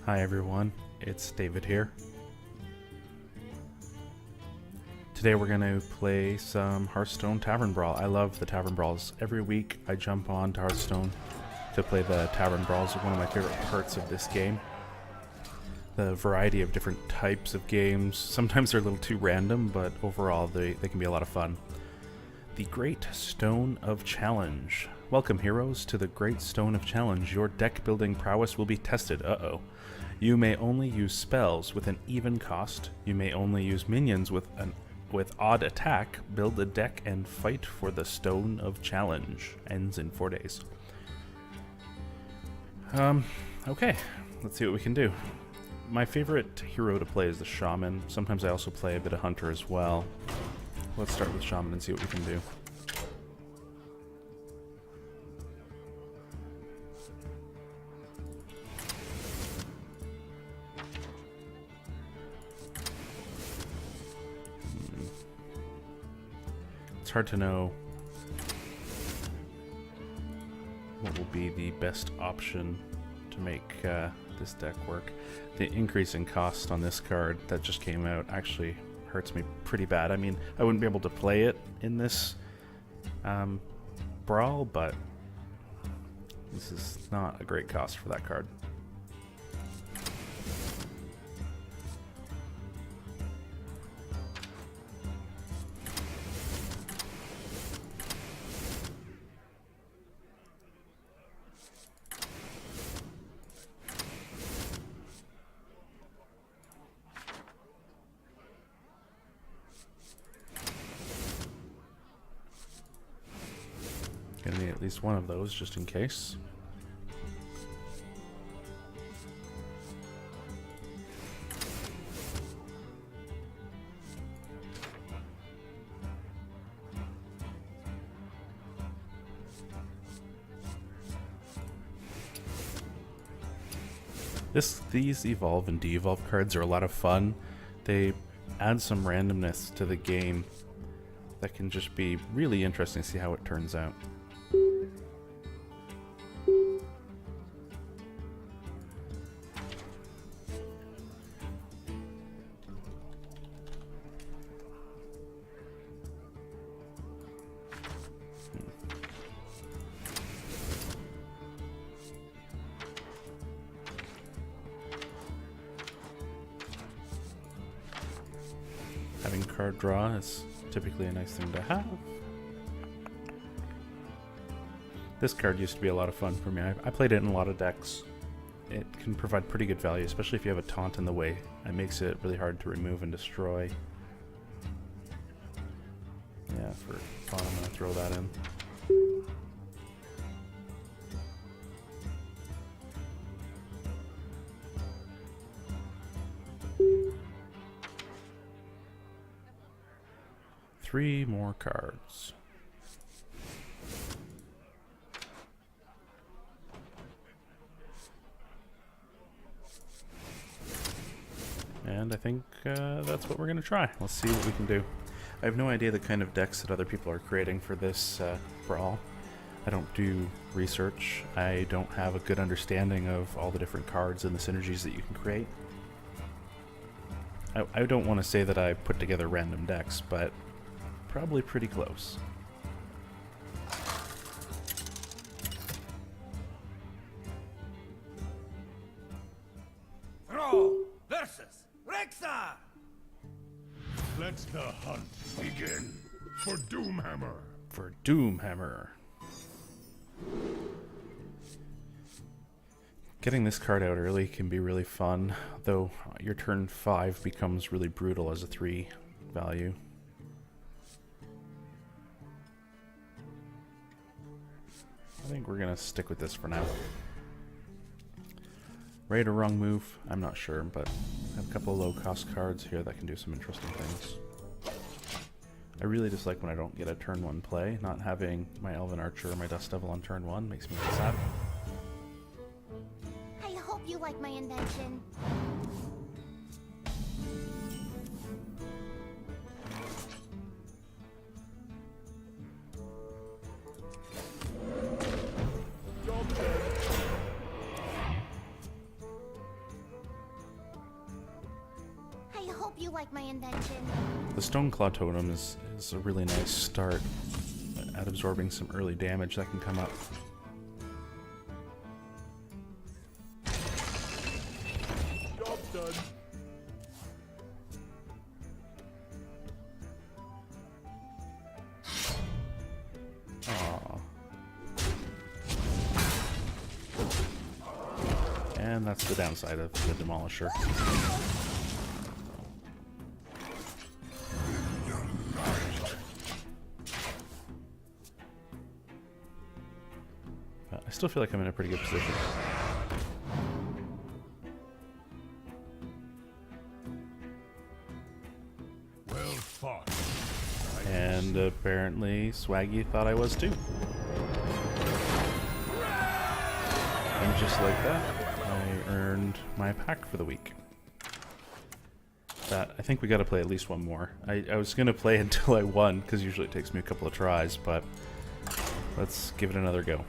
Hi everyone, it's David here. Today we're going to play some Hearthstone Tavern Brawl. I love the Tavern Brawls. Every week I jump on to Hearthstone to play the Tavern Brawls. One of my favorite parts of this game. The variety of different types of games. Sometimes they're a little too random, but overall they can be a lot of fun. The Great Stone of Challenge. Welcome heroes to the Great Stone of Challenge. Your deck building prowess will be tested. You may only use spells with an even cost. You may only use minions with odd attack. Build a deck and fight for the Stone of Challenge. Ends in 4 days. Okay, let's see what we can do. My favorite hero to play is the Shaman. Sometimes I also play a bit of Hunter as well. Let's start with Shaman and see what we can do. It's hard to know what will be the best option to make this deck work. The increase in cost on this card that just came out actually hurts me pretty bad. I mean, I wouldn't be able to play it in this brawl, but this is not a great cost for that card. Gonna need at least one of those just in case. These evolve and de-evolve cards are a lot of fun. They add some randomness to the game that can just be really interesting to see how it turns out. Having card draw is typically a nice thing to have. This card used to be a lot of fun for me. I played it in a lot of decks. It can provide pretty good value, especially if you have a taunt in the way. It makes it really hard to remove and destroy. Yeah, for fun, I'm going to throw that in. Three more cards. And I think that's what we're going to try. Let's see what we can do. I have no idea the kind of decks that other people are creating for this brawl. I don't do research. I don't have a good understanding of all the different cards and the synergies that you can create. I don't want to say that I put together random decks, but probably pretty close. Thrall versus Rexa! Let the hunt begin for Doomhammer. For Doomhammer. Getting this card out early can be really fun, though your turn 5 becomes really brutal as a 3 value. I think we're going to stick with this for now. Right or wrong move? I'm not sure, but I have a couple of low-cost cards here that can do some interesting things. I really dislike when I don't get a turn 1 play. Not having my Elven Archer or my Dust Devil on turn 1 makes me sad. I hope you like my invention. you like my invention. The Stone Claw Totem is a really nice start at absorbing some early damage that can come up. Job done. Aww. And that's the downside of the Demolisher. I still feel like I'm in a pretty good position. Well fought. And apparently Swaggy thought I was too. And just like that, I earned my pack for the week. I think we gotta play at least one more. I was gonna play until I won, because usually it takes me a couple of tries, but let's give it another go.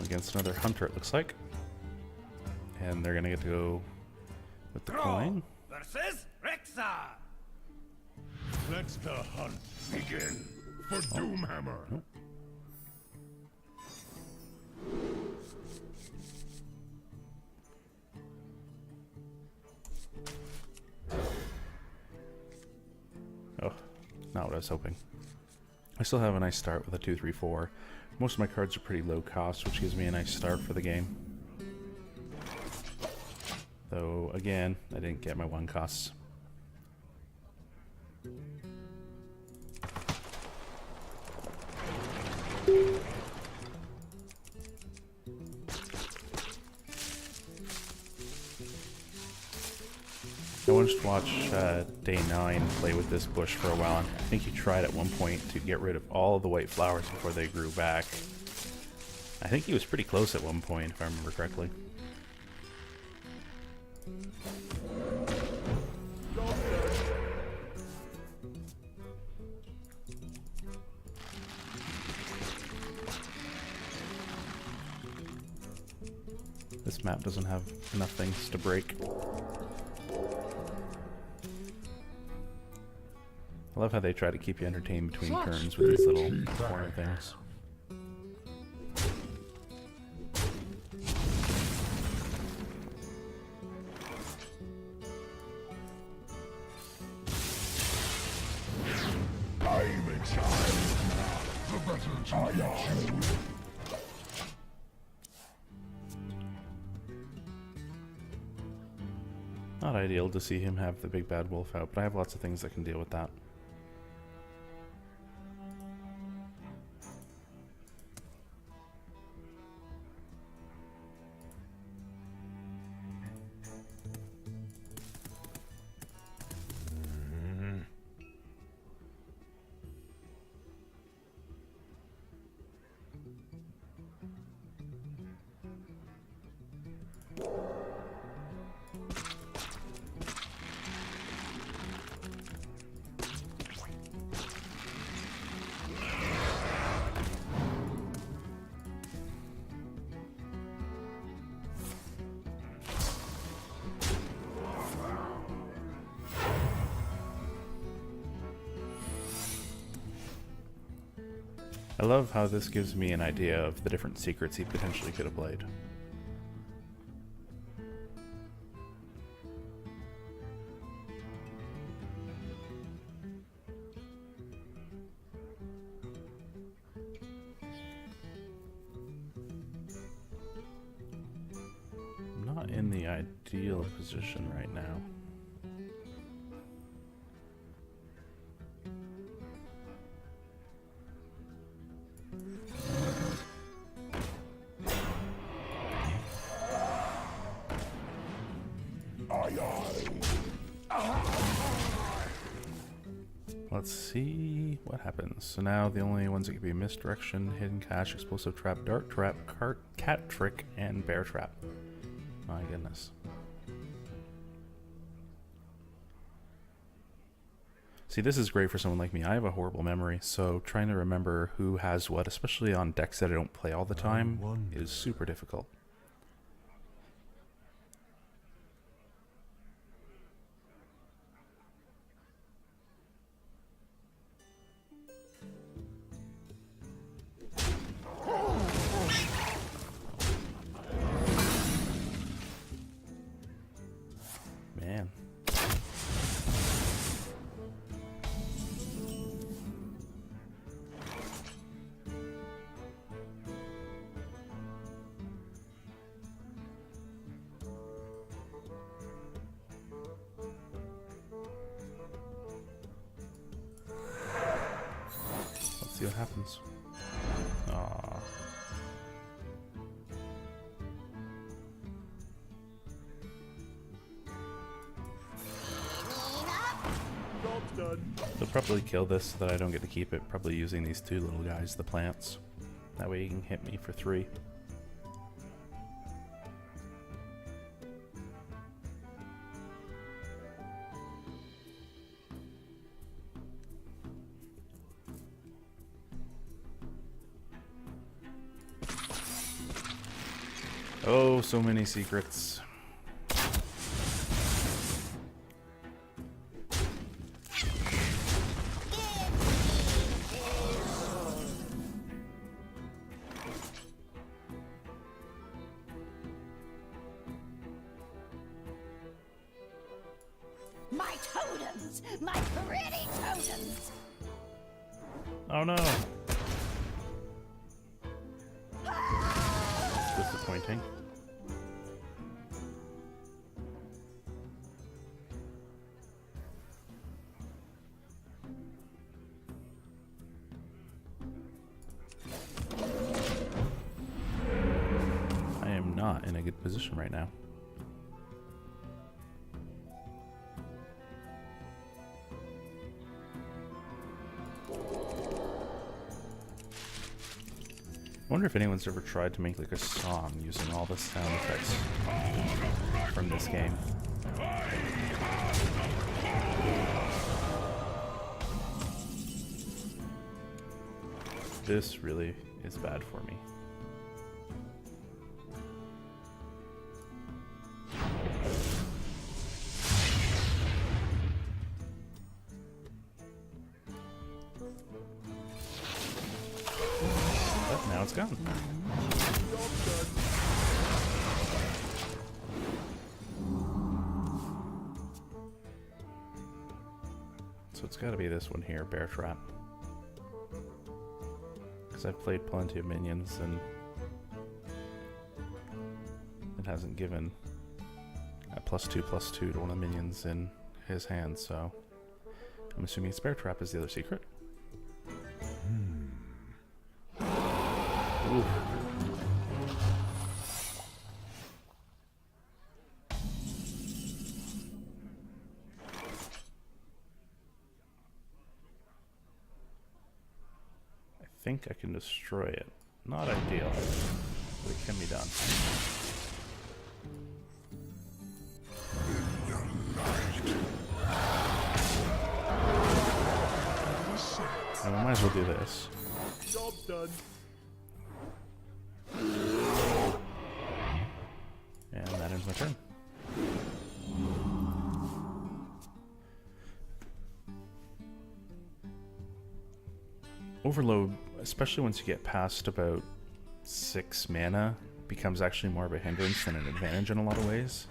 Against another hunter, it looks like. And they're gonna get to go with the coin. Versus Rexar. Let the hunt begin for Doomhammer. Nope. Oh, not what I was hoping. I still have a nice start with a 2-3-4. Most of my cards are pretty low cost, which gives me a nice start for the game. Though, again, I didn't get my 1 costs. I wanted to watch Day 9 play with this bush for a while, and I think he tried at one point to get rid of all of the white flowers before they grew back. I think he was pretty close at one point, if I remember correctly. This map doesn't have enough things to break. I love how they try to keep you entertained between turns with these little corner things. I'm in charge. The battle to you. Not ideal to see him have the big bad wolf out, but I have lots of things that can deal with that. I love how this gives me an idea of the different secrets he potentially could have played. I'm not in the ideal position right now. Let's see what happens. So now the only ones that can be misdirection, hidden cache, explosive trap, dart trap, cat trick, and bear trap. My goodness. See, this is great for someone like me. I have a horrible memory, so trying to remember who has what, especially on decks that I don't play all the time, is super difficult. Man. Let's see what happens. Aww. They'll probably kill this so that I don't get to keep it, probably using these two little guys, the plants. That way you can hit me for 3. Oh, so many secrets. My totems! My pretty totems! Oh no! It's disappointing. I am not in a good position right now. I wonder if anyone's ever tried to make like a song using all the sound effects from this game. This really is bad for me. But now it's gone. So it's got to be this one here, Bear Trap. Because I've played plenty of minions and it hasn't given a +2/+2 to one of the minions in his hand, so I'm assuming Bear Trap is the other secret. Ooh. I think I can destroy it. Not ideal, but it can be done. And we might as well do this. Job done. And that ends my turn. Overload, especially once you get past about 6 mana, becomes actually more of a hindrance than an advantage in a lot of ways.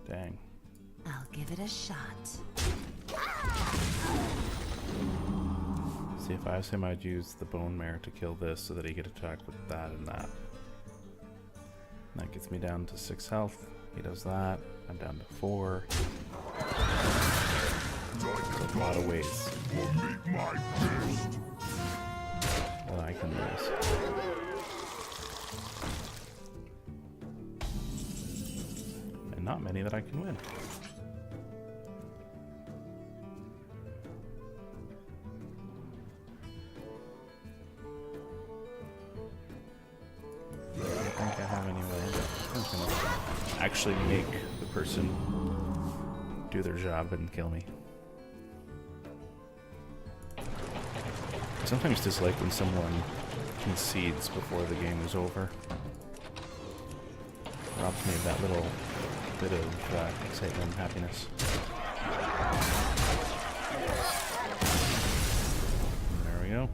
Dang. I'll give it a shot. See, if I was him, I'd use the Bone Mare to kill this so that he could attack with that and that. And that gets me down to 6 health. He does that. I'm down to 4. There's a lot of ways that I can lose. and not many that I can win. I don't think I have any way. I'm just gonna actually make the person do their job and kill me. I sometimes dislike when someone concedes before the game is over. Robs me of that little bit of excitement and happiness. There we go.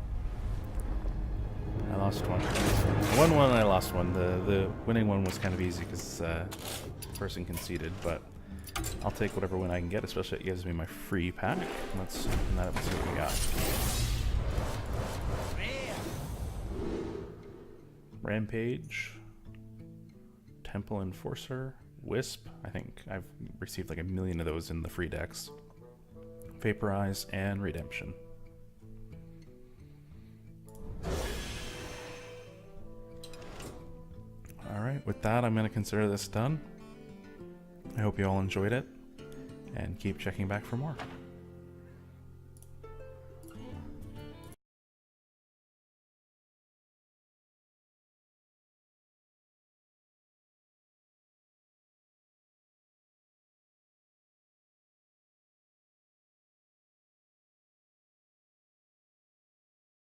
I lost one. I won one and I lost one. The winning one was kind of easy because the person conceded, but I'll take whatever win I can get, especially it gives me my free pack. Let's open that up and see what we got. Rampage, Temple Enforcer, Wisp. I think I've received like 1 million of those in the free decks. Vaporize and Redemption. Alright, with that I'm going to consider this done. I hope you all enjoyed it, and keep checking back for more.